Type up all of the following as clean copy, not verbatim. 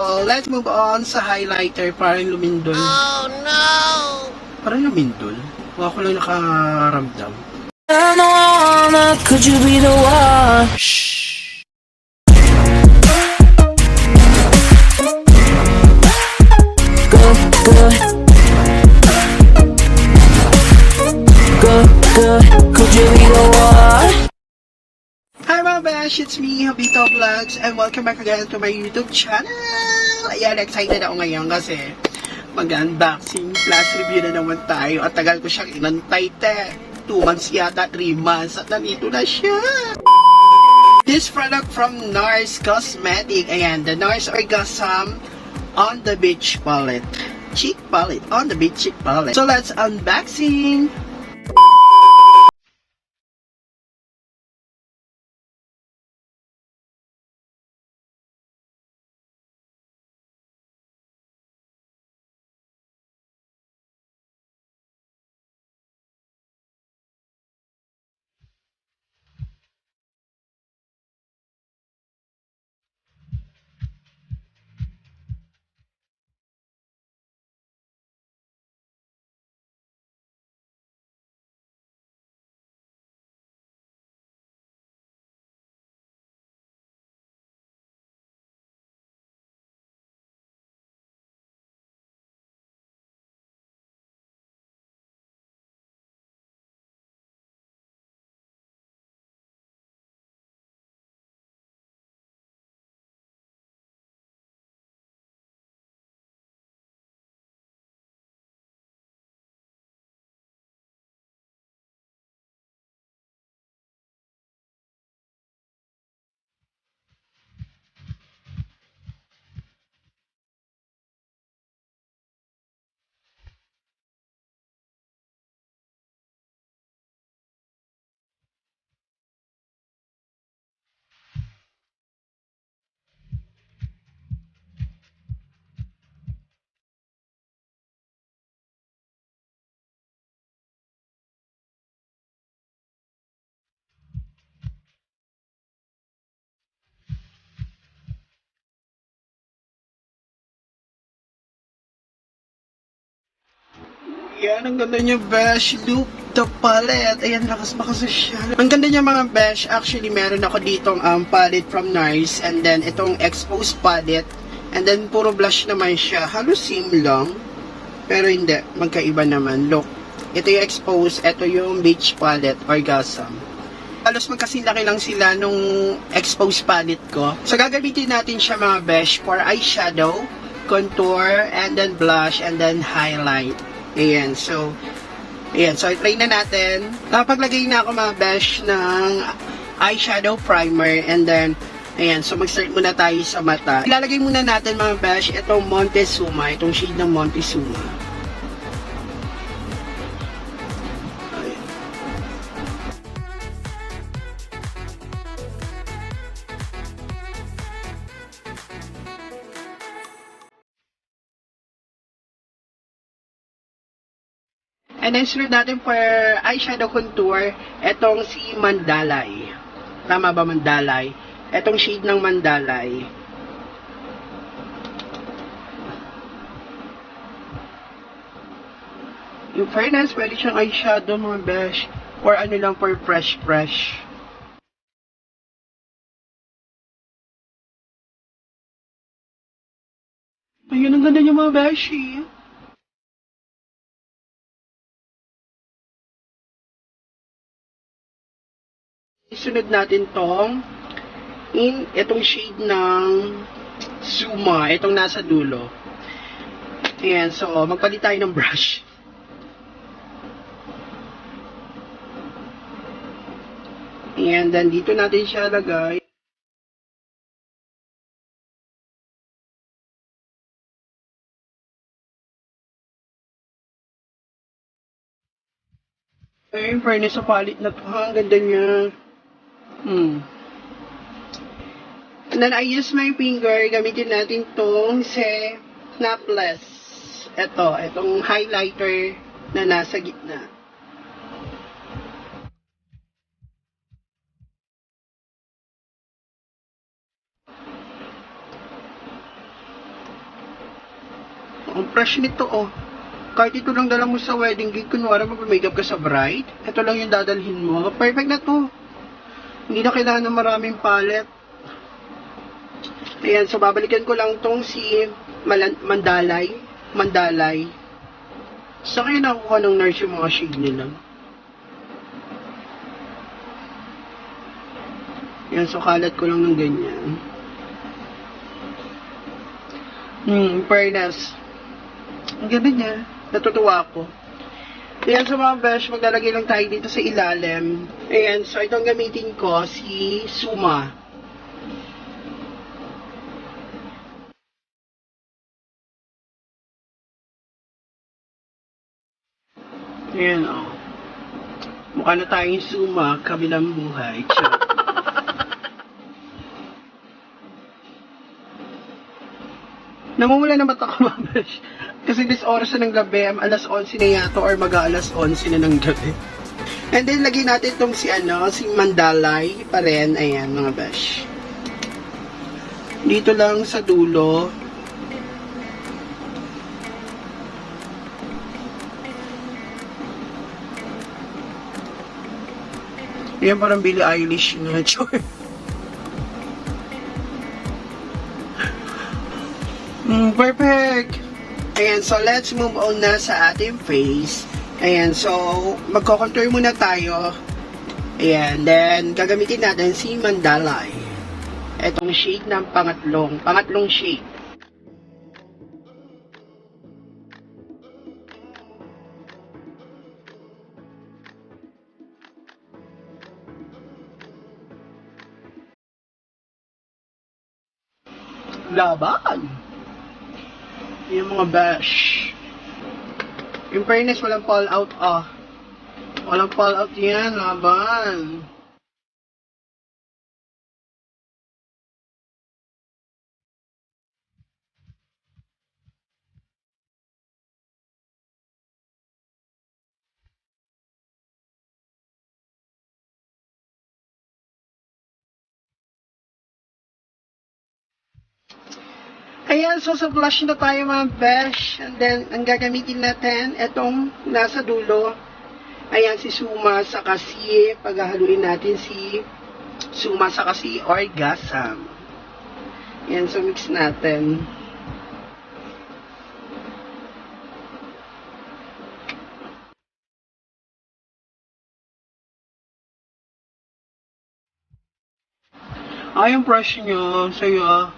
Let's move on sa highlighter, parang Lumindol. Oh no! Parang Lumindol. Huwag ko lang nakaramdam. Could you be the one? Shhh! Good, good. Good, good. Could you be the one? Hi mga besh! It's me, Habito Vlogs, and welcome back again to my YouTube channel! Ayan, excited ako ngayon kasi mag-unboxing plus review na naman tayo at tagal ko siyang inantay 2 months yata, 3 months at nandito na siya! This product from Nars Cosmetic, ayan, the Nars Orgasm on the Beach palette. Cheek palette, on the beach cheek palette. So let's unboxing! Yan, ang ganda niya, besh. Look, the palette. Ayan, lakas-bakas siya. Ang ganda niya, mga besh. Actually, meron ako ditong palette from Nars. And then, itong exposed palette. And then, puro blush naman siya. Halos same lang. Pero hindi. Magkaiba naman. Look. Ito yung exposed. Ito yung beach palette. Orgasm. Halos magkasilaki lang sila nung exposed palette ko. So, gagamitin natin siya, mga besh, for eyeshadow, contour, and then blush, and then highlight. Ayan, so try na natin. Napaglagay na ako, mga besh, ng eyeshadow primer, and then, ayan, so mag-start muna tayo sa mata. Ilalagay muna natin, mga besh, itong Montezuma, itong shade ng Montezuma. Ayan. And then, sunod natin for eyeshadow contour, etong si Mandalay. Tama ba, Mandalay? Etong shade ng Mandalay. Yung fairness, pwede siyang eyeshadow, mga besh. Or ano lang, for fresh. Ayun, ang ganda niya, mga beshi. Isunod natin itong shade ng Zuma, itong nasa dulo. Ayan, so magpalit tayo ng brush. And then dito natin siya lagay. Ayun, fairness sa palit na to, ang ganda niya. And then I use my finger, gamitin natin tong snapless. Itong highlighter na nasa gitna. Ang fresh nito, oh. Kahit ito lang dala mo sa wedding gig, kunwari mag-makeup ka sa bride, ito lang yung dadalhin mo. Perfect na to. Hindi na kailangan ng maraming palette. Ayan, so babalikan ko lang tong si Mandalay. Sa kayo nakuha ng Nars yung mga shade nila. Ayan, so kalat ko lang ng ganyan. Fairness. Ang ganda niya. Natutuwa ako. Ayan, so mga besh, maglalagay lang tayo dito sa ilalim. Ayan, so itong gamitin ko, si Suma. Ayan, o. Mukha na tayong Suma, kabilang buhay. Namumula na mata ko, mga besh. Kasi this oras na ng gabi, alas 11 na yato or mag-aalas 11 na ng gabi. And then, lagyan natin itong si Mandalay pa rin. Ayan, mga besh. Dito lang sa dulo. Ayan, parang Billie Eilish na. Perfect! Ayan, so let's move on na sa ating face. Ayan, so magko-contour muna tayo. Ayan, then gagamitin natin si Mandalay. Etong shade ng pangatlong shade. Laban! Yung mga besh. In fairness, walang fall out, Walang fall out yan, laban. Ayan, so sa blush na tayo mga besh. And then, ang gagamitin natin, etong nasa dulo. Ayan, si Suma sa kasi, paghahaluin natin si Suma sa kasi Orgasm. Ayan, so mix natin. Yung brush nyo, sa'yo,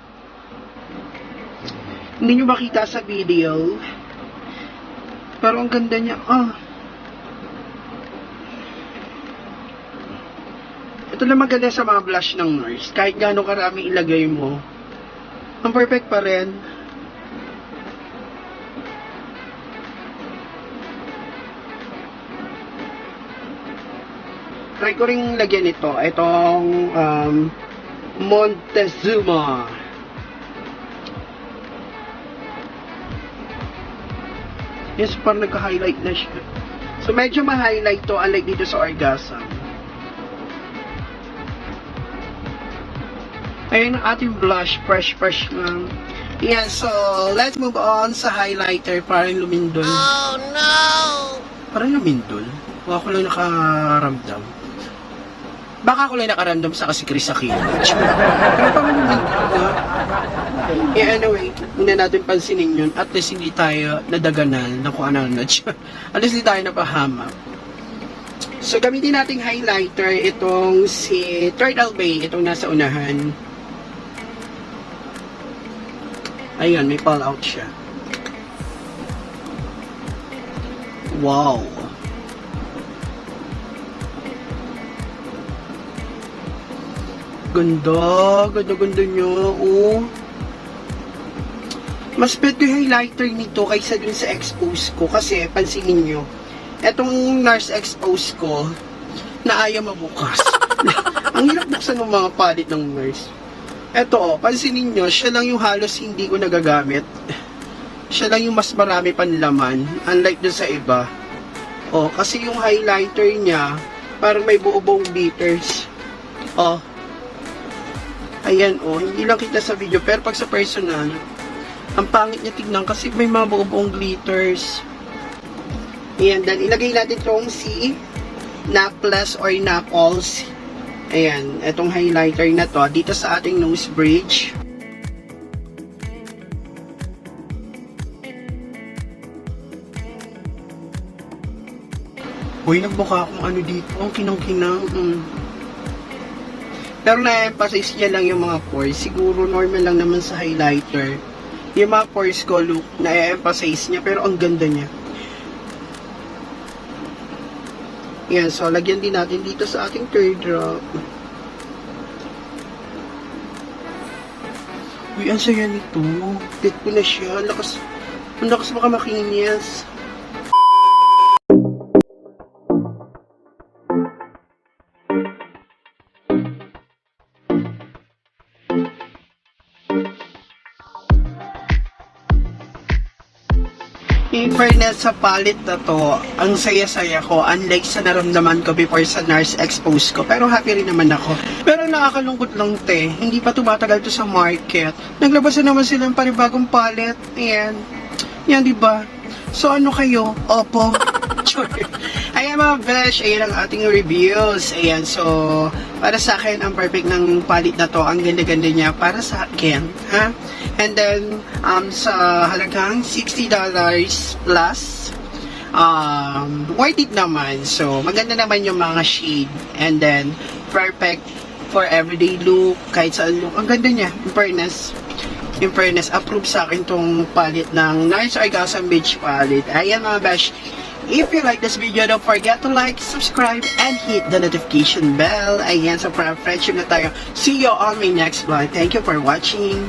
hindi nyo makita sa video. Pero ang ganda niya. Ito lang maganda sa mga blush ng Nars. Kahit gaano karami ilagay mo, ang perfect pa rin. Try ko rin lagyan ito. Itong Montezuma. Yes, parang nagka-highlight na siya. So, medyo ma-highlight to, unlike dito sa Orgasm. Ayun ang ating blush, fresh lang. Yeah, so, let's move on sa highlighter, parang Lumindol. Oh, no! Parang Lumindol? O ako lang nakaramdam. Baka ako lang nakaramdam sa kasi Chris Aquino. Pero parang Lumindol. Anyway, hindi natin pansinin yun. At least hindi tayo nadaganan na kung ano na siya. At least hindi tayo napahama. So, gamitin nating highlighter itong si Turtle Bay. Itong nasa unahan. Ayun, may fall out siya. Wow! Ganda nyo. Mas better highlighter nito kaysa dun sa expose ko. Kasi, pansinin nyo, etong Nars expose ko, na ayaw mabukas. Ang hirap buksan ng mga palit ng Nars. Eto, pansinin nyo, siya lang yung halos hindi ko nagagamit. Siya lang yung mas marami panlaman, unlike dun sa iba. Kasi yung highlighter niya, parang may buo-buong glitters. Ayan, hindi lang kita sa video, pero pag sa personal, Ang pangit niya tignan kasi may mga buong glitters. Ayan, then ilagay natin itong si necklace or knuckles. Ayan, itong highlighter na to dito sa ating nose bridge. Uy, nagbuka akong ano dito. Ang kinang-kinang. Pero na-emphasize niya lang yung mga pores. Siguro normal lang naman sa highlighter. Yung mga pores ko, look, na-emphasize niya. Pero ang ganda niya. Yan, so lagyan din natin dito sa ating third drop. Uy, ang saya nito. Get ko na siya. Ang lakas baka makinis. In fairness sa palette na to, ang saya-saya ko, unlike sa naramdaman ko before sa Nars expose ko. Pero happy rin naman ako. Pero nakakalungkot lang te, hindi pa tumatagal to sa market. Naglabas na naman sila ng panibagong palette. Ayan. Yan, diba? So ano kayo? Opo. Ayan mga besh, ayan ang ating reviews. Ayan, so para sa akin, ang perfect ng palette na to. Ang ganda-ganda niya para sa akin. Ha? And then, sa halagang $60 plus, worth it naman. So, maganda naman yung mga shade. And then, perfect for everyday look, kahit saan look. Ang ganda niya, in fairness, approve sa akin tong palette ng Nars Orgasm Beach palette. Ayan mga besh. If you like this video, don't forget to like, subscribe, and hit the notification bell. Ayan, so para friendship na tayo. See you on my next vlog. Thank you for watching.